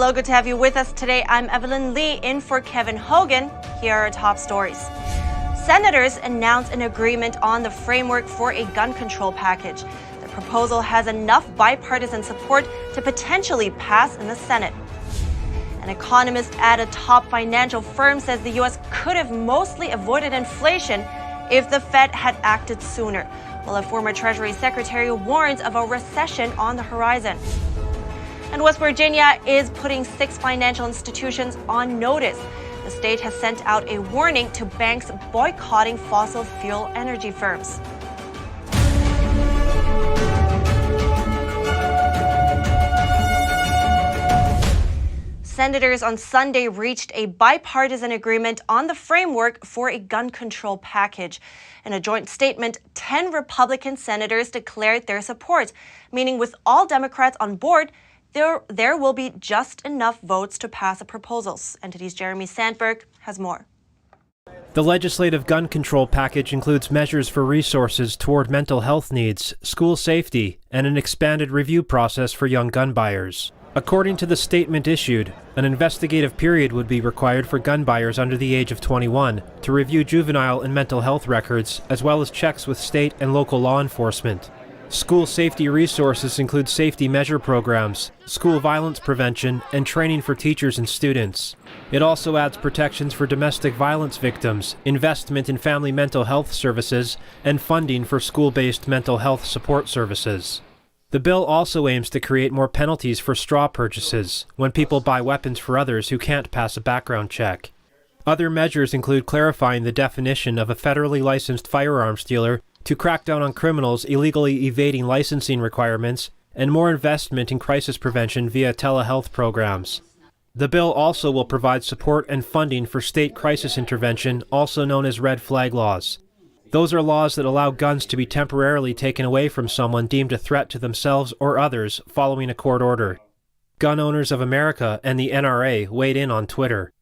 Hello, good to have you with us today. I'm Evelyn Lee in for Kevin Hogan. Here are our top stories. Senators announced an agreement on the framework for a gun control package. The proposal has enough bipartisan support to potentially pass in the Senate. An economist at a top financial firm says the U.S. could have mostly avoided inflation if the Fed had acted sooner, while a former Treasury Secretary warns of a recession on the horizon. And West Virginia is putting 6 financial institutions on notice. The state has sent out a warning to banks boycotting fossil fuel energy firms. Senators on Sunday reached a bipartisan agreement on the framework for a gun control package. In a joint statement, 10 Republican senators declared their support, meaning with all Democrats on board, there will be just enough votes to pass the proposals. NTD's Jeremy Sandberg has more. The legislative gun control package includes measures for resources toward mental health needs, school safety, and an expanded review process for young gun buyers. According to the statement issued, an investigative period would be required for gun buyers under the age of 21 to review juvenile and mental health records, as well as checks with state and local law enforcement. School safety resources include safety measure programs, school violence prevention, and training for teachers and students. It also adds protections for domestic violence victims, investment in family mental health services, and funding for school-based mental health support services. The bill also aims to create more penalties for straw purchases, when people buy weapons for others who can't pass a background check. Other measures include clarifying the definition of a federally licensed firearms dealer to crack down on criminals illegally evading licensing requirements, and more investment in crisis prevention via telehealth programs. The bill also will provide support and funding for state crisis intervention, also known as red flag laws. Those are laws that allow guns to be temporarily taken away from someone deemed a threat to themselves or others following a court order. Gun Owners of America and the NRA weighed in on Twitter.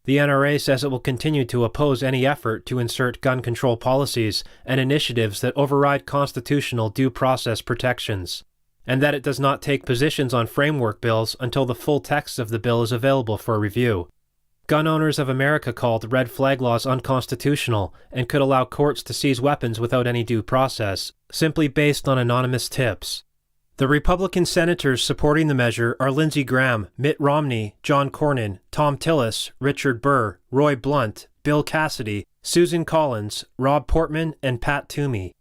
The NRA says it will continue to oppose any effort to insert gun control policies and initiatives that override constitutional due process protections, and that it does not take positions on framework bills until the full text of the bill is available for review. Gun Owners of America called red flag laws unconstitutional and could allow courts to seize weapons without any due process, simply based on anonymous tips. The Republican senators supporting the measure are Lindsey Graham, Mitt Romney, John Cornyn, Tom Tillis, Richard Burr, Roy Blunt, Bill Cassidy, Susan Collins, Rob Portman, and Pat Toomey.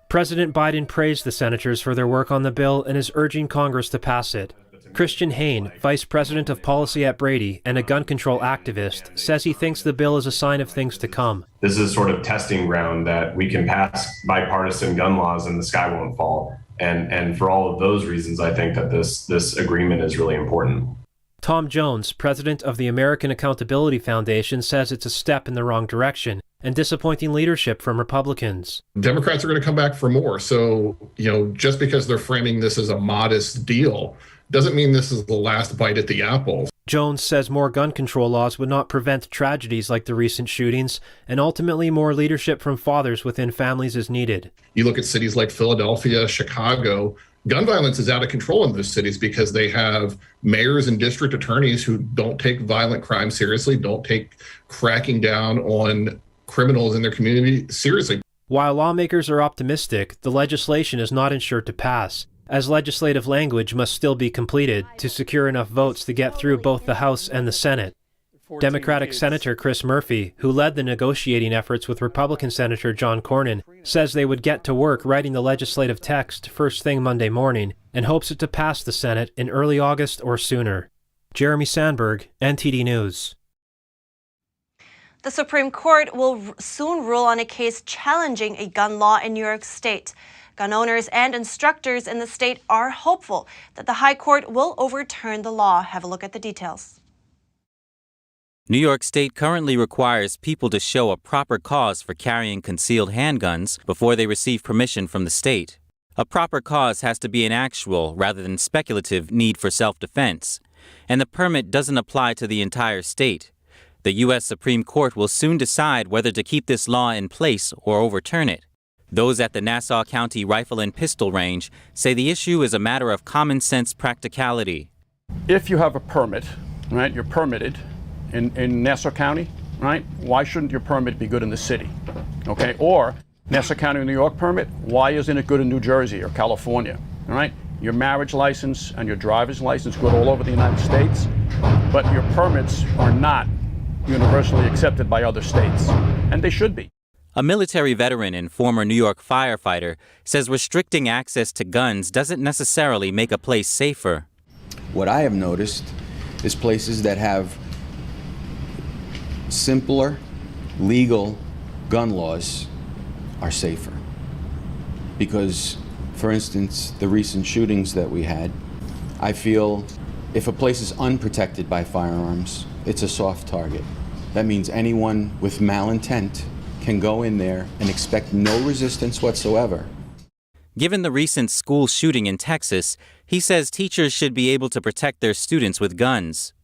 President Biden praised the senators for their work on the bill and is urging Congress to pass it. Christian Hain, Vice President of Policy at Brady and a gun control activist, says he thinks the bill is a sign of things to come. This is sort of testing ground that we can pass bipartisan gun laws and the sky won't fall. And for all of those reasons, I think that this agreement is really important. Tom Jones, president of the American Accountability Foundation, says it's a step in the wrong direction and disappointing leadership from Republicans. Democrats are going to come back for more. So, just because they're framing this as a modest deal doesn't mean this is the last bite at the apple. Jones says more gun control laws would not prevent tragedies like the recent shootings, and ultimately more leadership from fathers within families is needed. You look at cities like Philadelphia, Chicago, gun violence is out of control in those cities because they have mayors and district attorneys who don't take violent crime seriously, don't take cracking down on criminals in their community seriously. While lawmakers are optimistic, the legislation is not ensured to pass, as legislative language must still be completed to secure enough votes to get through both the House and the Senate. Democratic Senator Chris Murphy, who led the negotiating efforts with Republican Senator John Cornyn, says they would get to work writing the legislative text first thing Monday morning and hopes it to pass the Senate in early August or sooner. Jeremy Sandberg, NTD News. The Supreme Court will soon rule on a case challenging a gun law in New York State. Gun owners and instructors in the state are hopeful that the High Court will overturn the law. Have a look at the details. New York State currently requires people to show a proper cause for carrying concealed handguns before they receive permission from the state. A proper cause has to be an actual rather than speculative need for self-defense, and the permit doesn't apply to the entire state. The U.S. Supreme Court will soon decide whether to keep this law in place or overturn it. Those at the Nassau County Rifle and Pistol Range say the issue is a matter of common sense practicality. If you have a permit right? You're permitted in Nassau County, right? Why shouldn't your permit be good in the city? Okay, or Nassau County, New York permit, why isn't it good in New Jersey or California? All right, your marriage license and your driver's license good all over the United States, but your permits are not universally accepted by other states, and they should be. A military veteran and former New York firefighter says restricting access to guns doesn't necessarily make a place safer. What I have noticed is places that have simpler, legal gun laws are safer. Because, for instance, the recent shootings that we had, I feel if a place is unprotected by firearms, it's a soft target. That means anyone with malintent can go in there and expect no resistance whatsoever. Given the recent school shooting in Texas, he says teachers should be able to protect their students with guns.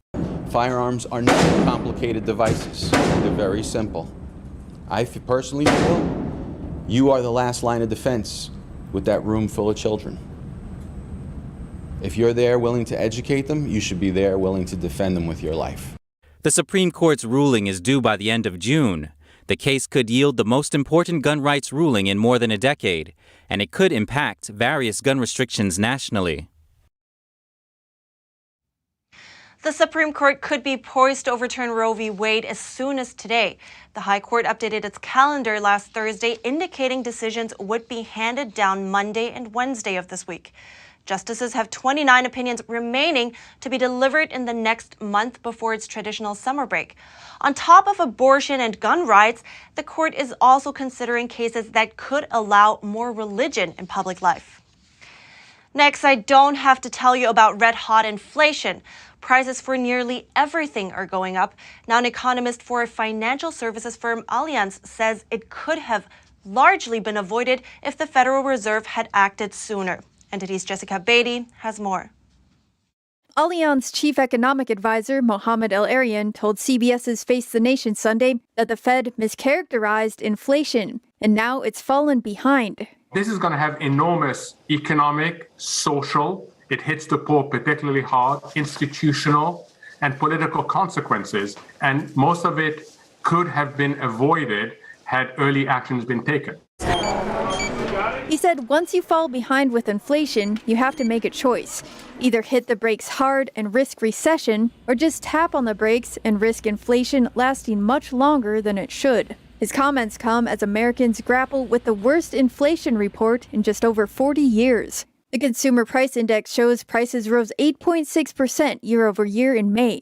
Firearms are not complicated devices. They're very simple. I personally feel you are the last line of defense with that room full of children. If you're there willing to educate them, you should be there willing to defend them with your life. The Supreme Court's ruling is due by the end of June. The case could yield the most important gun rights ruling in more than a decade, and it could impact various gun restrictions nationally. The Supreme Court could be poised to overturn Roe v. Wade as soon as today. The High Court updated its calendar last Thursday, indicating decisions would be handed down Monday and Wednesday of this week. Justices have 29 opinions remaining to be delivered in the next month before its traditional summer break. On top of abortion and gun rights, the court is also considering cases that could allow more religion in public life. Next, I don't have to tell you about red-hot inflation. Prices for nearly everything are going up. Now, an economist for a financial services firm, Allianz, says it could have largely been avoided if the Federal Reserve had acted sooner. NTD's Jessica Beatty has more. Allianz chief economic advisor Mohamed El-Arian told CBS's Face the Nation Sunday that the Fed mischaracterized inflation, and now it's fallen behind. This is going to have enormous economic, social, it hits the poor particularly hard, institutional and political consequences, and most of it could have been avoided had early actions been taken. He said once you fall behind with inflation, you have to make a choice. Either hit the brakes hard and risk recession, or just tap on the brakes and risk inflation lasting much longer than it should. His comments come as Americans grapple with the worst inflation report in just over 40 years. The Consumer Price Index shows prices rose 8.6% year over year in May.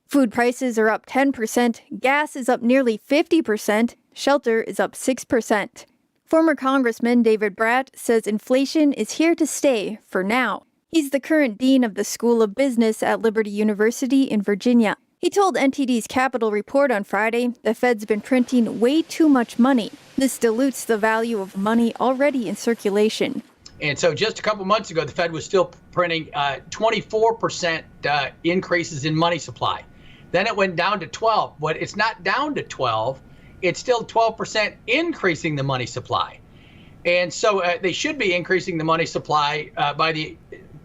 Food prices are up 10%, gas is up nearly 50%, shelter is up 6%. Former Congressman David Brat says inflation is here to stay for now. He's the current dean of the School of Business at Liberty University in Virginia. He told NTD's Capital Report on Friday the Fed's been printing way too much money. This dilutes the value of money already in circulation. And so just a couple months ago, the Fed was still printing 24% increases in money supply. Then it went down to 12. But it's not down to 12. It's still 12% increasing the money supply. And so they should be increasing the money supply by the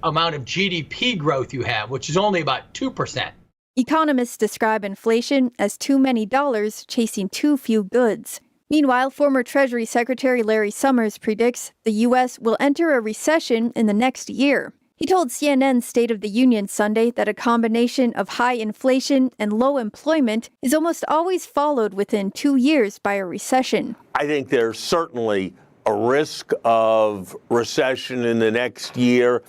amount of GDP growth you have, which is only about 2%. Economists describe inflation as too many dollars chasing too few goods. Meanwhile, former Treasury Secretary Larry Summers predicts the U.S. will enter a recession in the next year. He told CNN's State of the Union Sunday that a combination of high inflation and low employment is almost always followed within 2 years by a recession. I think there's certainly a risk of recession in the next year.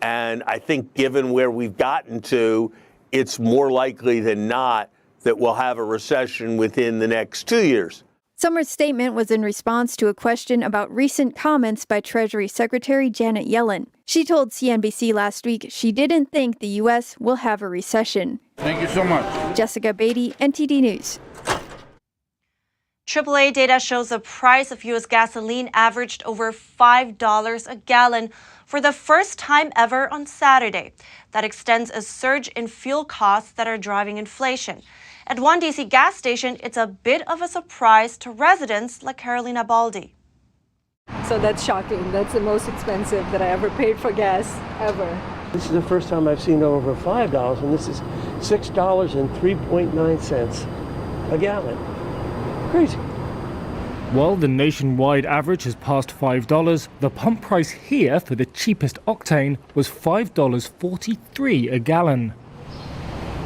And I think given where we've gotten to, it's more likely than not that we'll have a recession within the next 2 years. Summers' statement was in response to a question about recent comments by Treasury Secretary Janet Yellen. She told CNBC last week she didn't think the U.S. will have a recession. Thank you so much. Jessica Beatty, NTD News. AAA data shows the price of U.S. gasoline averaged over $5 a gallon for the first time ever on Saturday. That extends a surge in fuel costs that are driving inflation. At one D.C. gas station, it's a bit of a surprise to residents like Carolina Baldi. So that's shocking. That's the most expensive that I ever paid for gas, ever. This is the first time I've seen over $5, and this is $6.03.9 a gallon. Crazy. While the nationwide average has passed $5, the pump price here for the cheapest octane was $5.43 a gallon.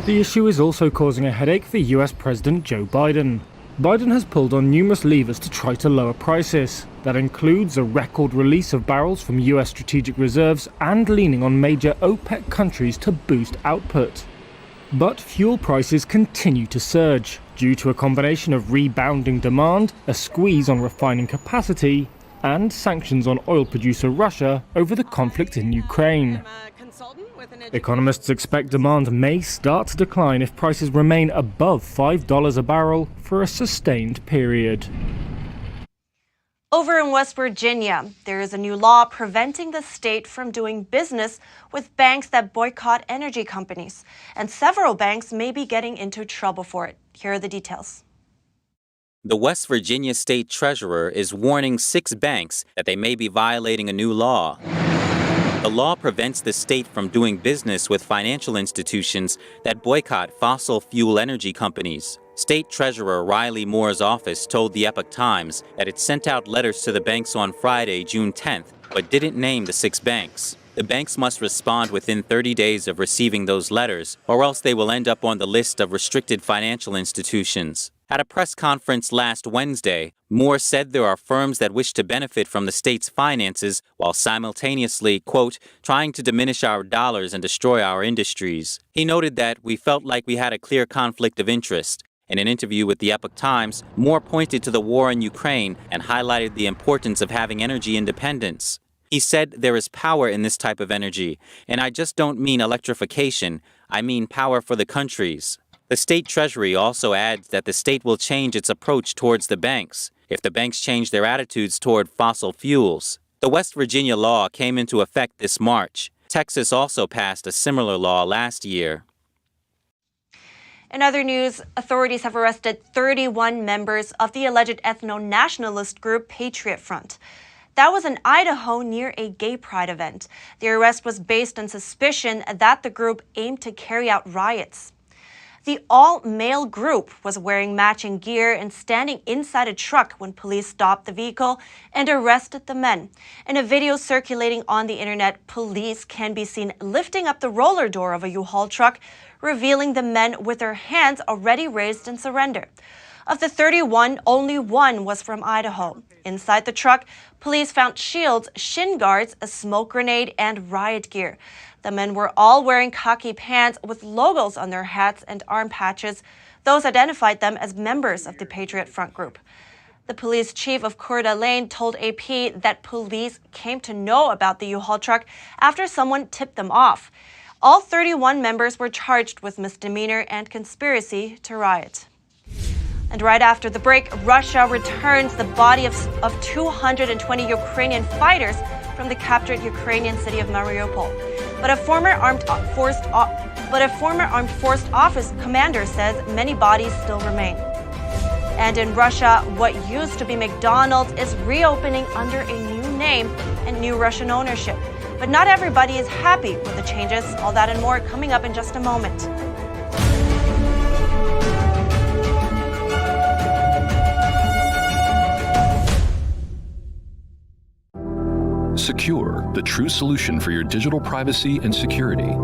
The issue is also causing a headache for US President Joe Biden. Biden has pulled on numerous levers to try to lower prices. That includes a record release of barrels from US strategic reserves and leaning on major OPEC countries to boost output. But fuel prices continue to surge due to a combination of rebounding demand, a squeeze on refining capacity, and sanctions on oil producer Russia over the conflict in Ukraine. Economists expect demand may start to decline if prices remain above $5 a barrel for a sustained period. Over in West Virginia, there is a new law preventing the state from doing business with banks that boycott energy companies. And several banks may be getting into trouble for it. Here are the details. The West Virginia State Treasurer is warning 6 banks that they may be violating a new law. The law prevents the state from doing business with financial institutions that boycott fossil fuel energy companies. State Treasurer Riley Moore's office told the Epoch Times that it sent out letters to the banks on Friday, June 10th, but didn't name the 6 banks. The banks must respond within 30 days of receiving those letters, or else they will end up on the list of restricted financial institutions. At a press conference last Wednesday, Moore said there are firms that wish to benefit from the state's finances while simultaneously, quote, trying to diminish our dollars and destroy our industries. He noted that we felt like we had a clear conflict of interest. In an interview with the Epoch Times, Moore pointed to the war in Ukraine and highlighted the importance of having energy independence. He said there is power in this type of energy, and I just don't mean electrification, I mean power for the countries. The state treasury also adds that the state will change its approach towards the banks if the banks change their attitudes toward fossil fuels. The West Virginia law came into effect this March. Texas also passed a similar law last year. In other news, authorities have arrested 31 members of the alleged ethno-nationalist group Patriot Front. That was in Idaho near a gay pride event. The arrest was based on suspicion that the group aimed to carry out riots. The all-male group was wearing matching gear and standing inside a truck when police stopped the vehicle and arrested the men. In a video circulating on the internet, police can be seen lifting up the roller door of a U-Haul truck, revealing the men with their hands already raised in surrender. Of the 31, only 1 was from Idaho. Inside the truck, police found shields, shin guards, a smoke grenade, and riot gear. The men were all wearing khaki pants with logos on their hats and arm patches. Those identified them as members of the Patriot Front group. The police chief of Coeur d'Alene told AP that police came to know about the U-Haul truck after someone tipped them off. All 31 members were charged with misdemeanor and conspiracy to riot. And right after the break, Russia returns the body of 220 Ukrainian fighters from the captured Ukrainian city of Mariupol. But a former armed forces office commander says many bodies still remain. And in Russia, what used to be McDonald's is reopening under a new name and new Russian ownership. But not everybody is happy with the changes. All that and more coming up in just a moment. Secure, the true solution for your digital privacy and security.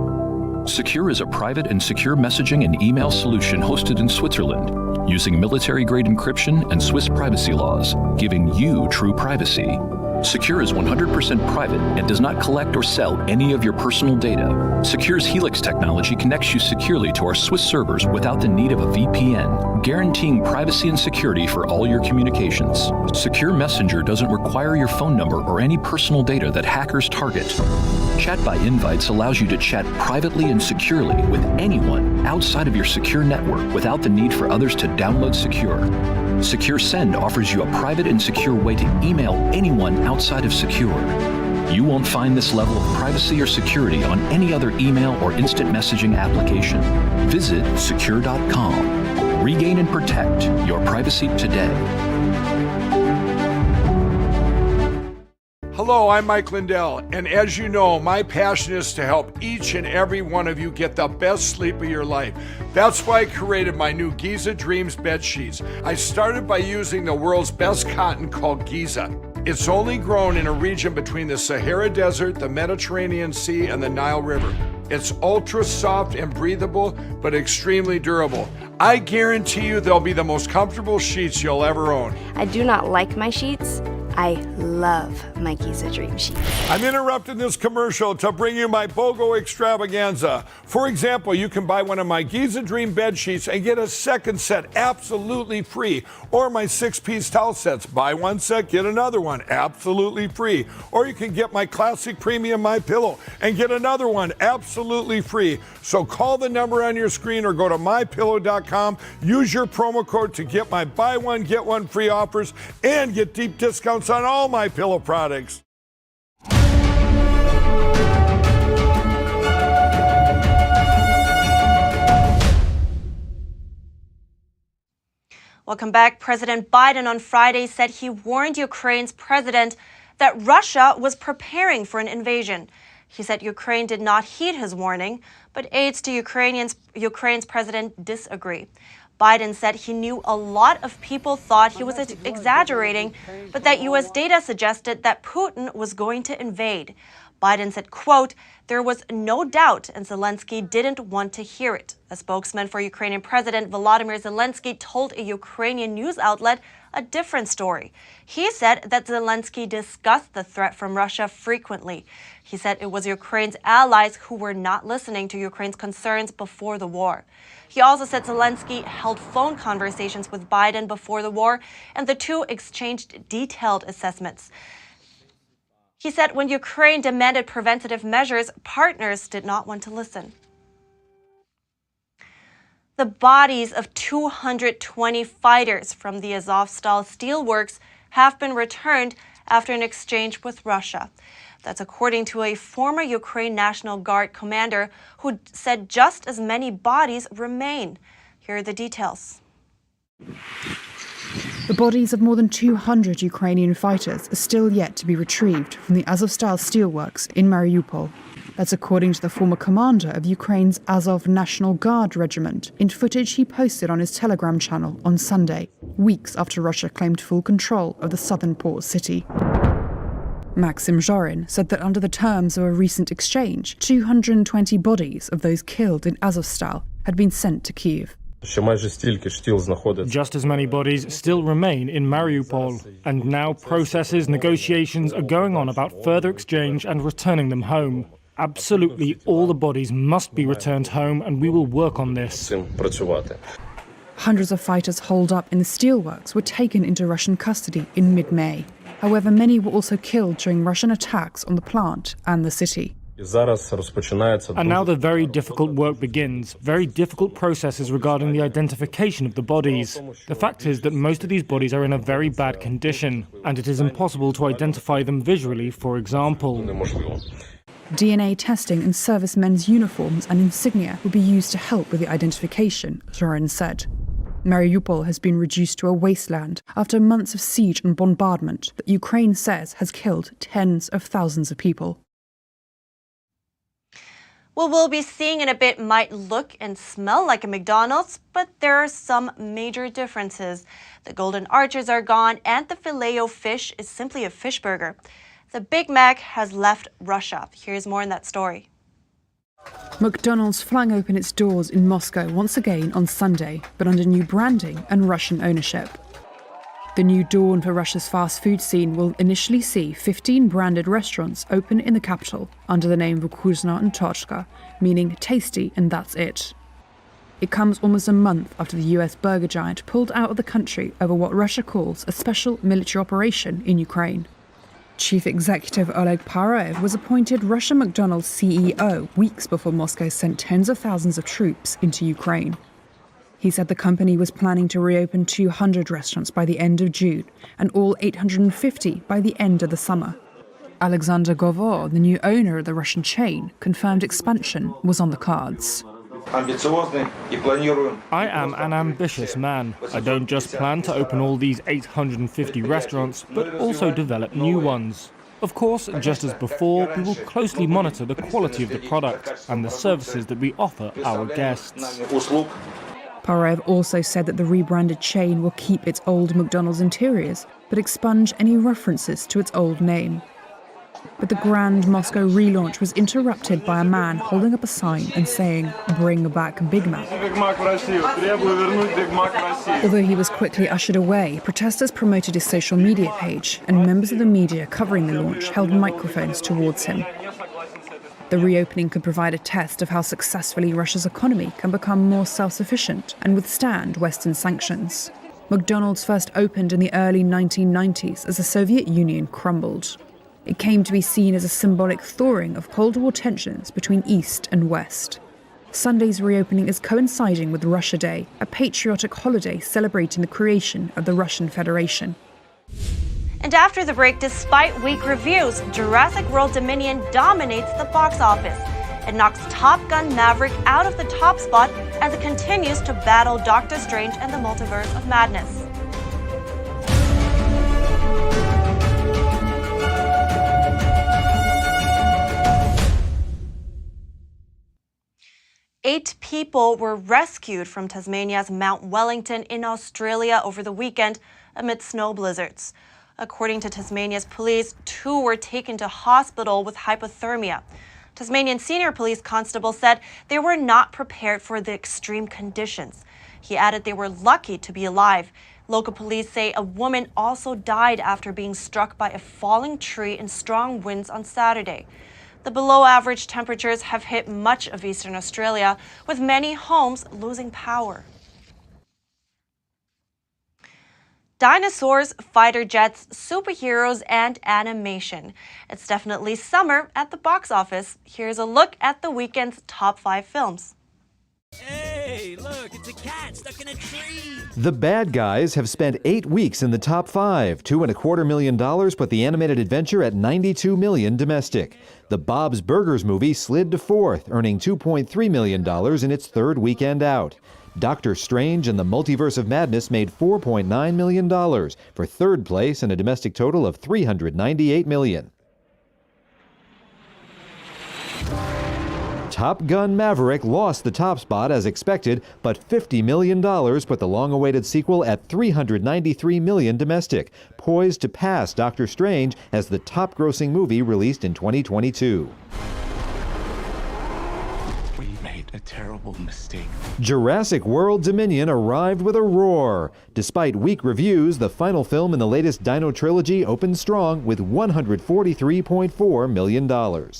Secure is a private and secure messaging and email solution hosted in Switzerland, using military-grade encryption and Swiss privacy laws, giving you true privacy. Secure is 100% private and does not collect or sell any of your personal data. Secure's Helix technology connects you securely to our Swiss servers without the need of a VPN, guaranteeing privacy and security for all your communications. Secure Messenger doesn't require your phone number or any personal data that hackers target. Chat by Invites allows you to chat privately and securely with anyone outside of your secure network without the need for others to download Secure. Secure Send offers you a private and secure way to email anyone outside of Secure. You won't find this level of privacy or security on any other email or instant messaging application. Visit secure.com. Regain and protect your privacy today. Hello, I'm Mike Lindell, and as you know, my passion is to help each and every one of you get the best sleep of your life. That's why I created my new Giza Dreams bed sheets. I started by using the world's best cotton called Giza. It's only grown in a region between the Sahara Desert, the Mediterranean Sea, and the Nile River. It's ultra soft and breathable, but extremely durable. I guarantee you they'll be the most comfortable sheets you'll ever own. I do not like my sheets. I love my Giza Dream sheets. I'm interrupting this commercial to bring you my BOGO extravaganza. For example, you can buy one of my Giza Dream bed sheets and get a second set absolutely free. Or my 6-piece towel sets. Buy one set, get another one absolutely free. Or you can get my classic premium My Pillow and get another one absolutely free. So call the number on your screen or go to mypillow.com. Use your promo code to get my buy one, get one free offers and get deep discounts on all my pillow products. Welcome back. President Biden on Friday said he warned Ukraine's president that Russia was preparing for an invasion. He said Ukraine did not heed his warning, but aides to Ukraine's president disagree. Biden said he knew a lot of people thought he was exaggerating, but that U.S. data suggested that Putin was going to invade. Biden said, quote, "There was no doubt, and Zelensky didn't want to hear it." A spokesman for Ukrainian President Volodymyr Zelensky told a Ukrainian news outlet a different story. He said that Zelensky discussed the threat from Russia frequently. He said it was Ukraine's allies who were not listening to Ukraine's concerns before the war. He also said Zelensky held phone conversations with Biden before the war, and the two exchanged detailed assessments. He said when Ukraine demanded preventative measures, partners did not want to listen. The bodies of 220 fighters from the Azovstal steelworks have been returned after an exchange with Russia. That's according to a former Ukraine National Guard commander who said just as many bodies remain. Here are the details. The bodies of more than 200 Ukrainian fighters are still yet to be retrieved from the Azovstal steelworks in Mariupol. That's according to the former commander of Ukraine's Azov National Guard regiment in footage he posted on his Telegram channel on Sunday, weeks after Russia claimed full control of the southern port city. Maxim Zhorin said that under the terms of a recent exchange, 220 bodies of those killed in Azovstal had been sent to Kyiv. Just as many bodies still remain in Mariupol, and now negotiations are going on about further exchange and returning them home. Absolutely all the bodies must be returned home, and we will work on this. Hundreds of fighters holed up in the steelworks were taken into Russian custody in mid-May. However, many were also killed during Russian attacks on the plant and the city. And now the very difficult work begins, very difficult processes regarding the identification of the bodies. The fact is that most of these bodies are in a very bad condition, and it is impossible to identify them visually, for example. DNA testing in servicemen's uniforms and insignia will be used to help with the identification, Zorin said. Mariupol has been reduced to a wasteland after months of siege and bombardment that Ukraine says has killed tens of thousands of people. What we'll be seeing in a bit might look and smell like a McDonald's, but there are some major differences. The golden arches are gone, and the Filet-O-Fish is simply a fish burger. The Big Mac has left Russia. Here's more in that story. McDonald's flung open its doors in Moscow once again on Sunday, but under new branding and Russian ownership. The new dawn for Russia's fast food scene will initially see 15 branded restaurants open in the capital under the name Vkuzna and Tochka, meaning tasty and that's it. It comes almost a month after the US burger giant pulled out of the country over what Russia calls a special military operation in Ukraine. Chief Executive Oleg Parev was appointed Russian McDonald's CEO weeks before Moscow sent tens of thousands of troops into Ukraine. He said the company was planning to reopen 200 restaurants by the end of June and all 850 by the end of the summer. Alexander Govor, the new owner of the Russian chain, confirmed expansion was on the cards. I am an ambitious man. I don't just plan to open all these 850 restaurants, but also develop new ones. Of course, just as before, we will closely monitor the quality of the product and the services that we offer our guests. Parev also said that the rebranded chain will keep its old McDonald's interiors, but expunge any references to its old name. But the grand Moscow relaunch was interrupted by a man holding up a sign and saying, "Bring back Big Mac." Although he was quickly ushered away, protesters promoted his social media page, and members of the media covering the launch held microphones towards him. The reopening could provide a test of how successfully Russia's economy can become more self-sufficient and withstand Western sanctions. McDonald's first opened in the early 1990s as the Soviet Union crumbled. It came to be seen as a symbolic thawing of Cold War tensions between East and West. Sunday's reopening is coinciding with Russia Day, a patriotic holiday celebrating the creation of the Russian Federation. And after the break, despite weak reviews, Jurassic World Dominion dominates the box office. It knocks Top Gun Maverick out of the top spot as it continues to battle Doctor Strange and the Multiverse of Madness. Eight people were rescued from Tasmania's Mount Wellington in Australia over the weekend amid snow blizzards. According to Tasmania's police, 2 were taken to hospital with hypothermia. Tasmanian senior police constable said they were not prepared for the extreme conditions. He added they were lucky to be alive. Local police say a woman also died after being struck by a falling tree in strong winds on Saturday. The below-average temperatures have hit much of eastern Australia, with many homes losing power. Dinosaurs, fighter jets, superheroes, and animation. It's definitely summer at the box office. Here's a look at the weekend's top 5 films. Hey, look, it's a cat stuck in a tree. The Bad Guys have spent 8 weeks in the top 5. $2.25 million put the animated adventure at $92 million domestic. The Bob's Burgers movie slid to 4th, earning $2.3 million in its 3rd weekend out. Doctor Strange and the Multiverse of Madness made $4.9 million for 3rd place and a domestic total of $398 million. Top Gun Maverick lost the top spot as expected, but $50 million put the long-awaited sequel at $393 million domestic, poised to pass Doctor Strange as the top-grossing movie released in 2022. We made a terrible mistake. Jurassic World Dominion arrived with a roar. Despite weak reviews, the final film in the latest Dino trilogy opened strong with $143.4 million.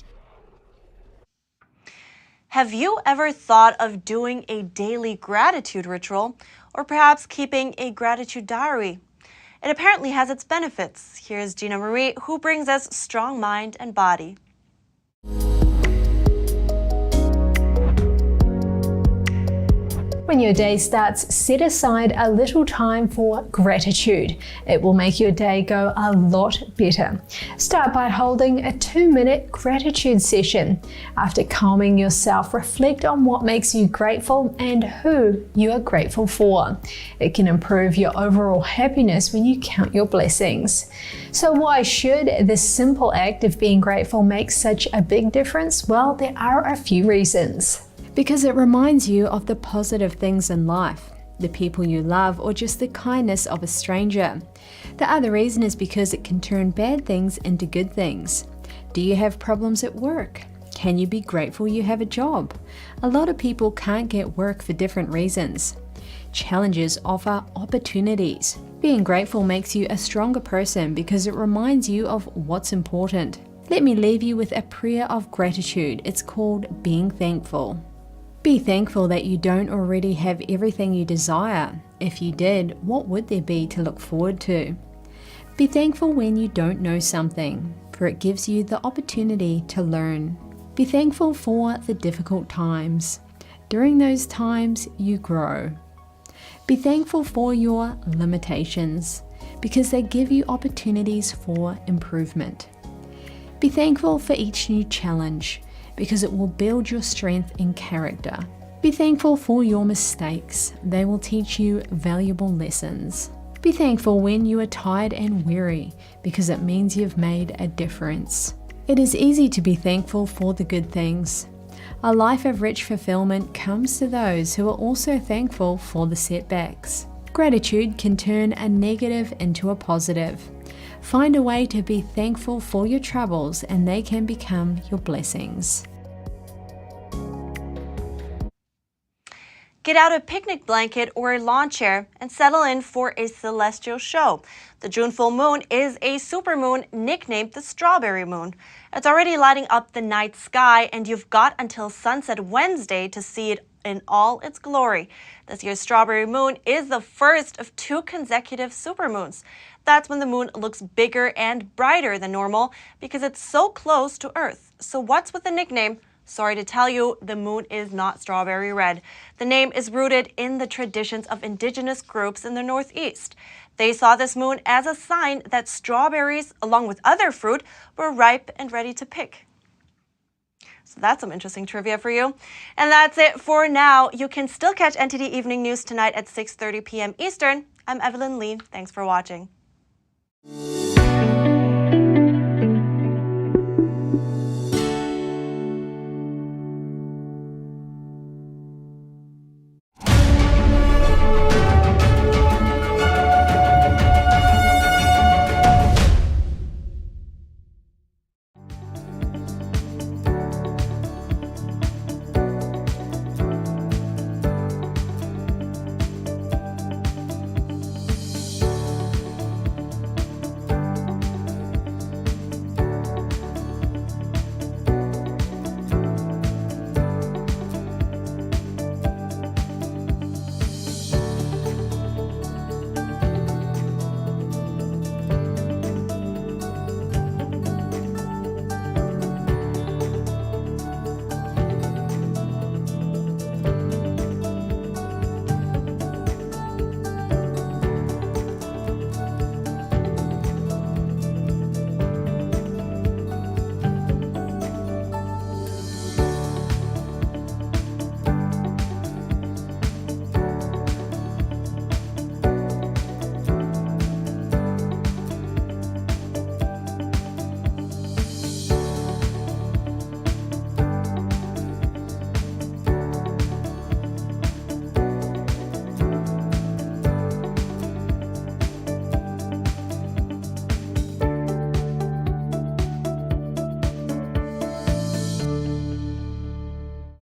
Have you ever thought of doing a daily gratitude ritual, or perhaps keeping a gratitude diary? It apparently has its benefits. Here's Gina Marie, who brings us Strong Mind and Body. When your day starts, set aside a little time for gratitude. It will make your day go a lot better. Start by holding a 2-minute gratitude session. After calming yourself, reflect on what makes you grateful and who you are grateful for. It can improve your overall happiness when you count your blessings. So why should this simple act of being grateful make such a big difference? Well, there are a few reasons. Because it reminds you of the positive things in life, the people you love, or just the kindness of a stranger. The other reason is because it can turn bad things into good things. Do you have problems at work? Can you be grateful you have a job? A lot of people can't get work for different reasons. Challenges offer opportunities. Being grateful makes you a stronger person because it reminds you of what's important. Let me leave you with a prayer of gratitude. It's called being thankful. Be thankful that you don't already have everything you desire. If you did, what would there be to look forward to? Be thankful when you don't know something, for it gives you the opportunity to learn. Be thankful for the difficult times. During those times, you grow. Be thankful for your limitations, because they give you opportunities for improvement. Be thankful for each new challenge, because it will build your strength and character. Be thankful for your mistakes. They will teach you valuable lessons. Be thankful when you are tired and weary, because it means you've made a difference. It is easy to be thankful for the good things. A life of rich fulfillment comes to those who are also thankful for the setbacks. Gratitude can turn a negative into a positive. Find a way to be thankful for your troubles, and they can become your blessings. Get out a picnic blanket or a lawn chair and settle in for a celestial show. The June full moon is a supermoon nicknamed the Strawberry Moon. It's already lighting up the night sky, and you've got until sunset Wednesday to see it in all its glory. This year's Strawberry Moon is the first of 2 consecutive supermoons. That's when the moon looks bigger and brighter than normal because it's so close to Earth. So what's with the nickname? Sorry to tell you, the moon is not strawberry red. The name is rooted in the traditions of indigenous groups in the Northeast. They saw this moon as a sign that strawberries, along with other fruit, were ripe and ready to pick. So that's some interesting trivia for you. And that's it for now. You can still catch NTD Evening News tonight at 6:30 p.m. Eastern. I'm Evelyn Lee. Thanks for watching.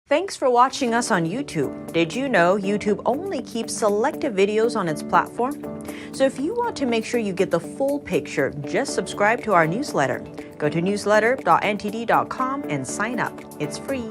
Thanks for watching us on YouTube. Did you know YouTube only keeps selected videos on its platform? So if you want to make sure you get the full picture, just subscribe to our newsletter. Go to newsletter.ntd.com and sign up. It's free.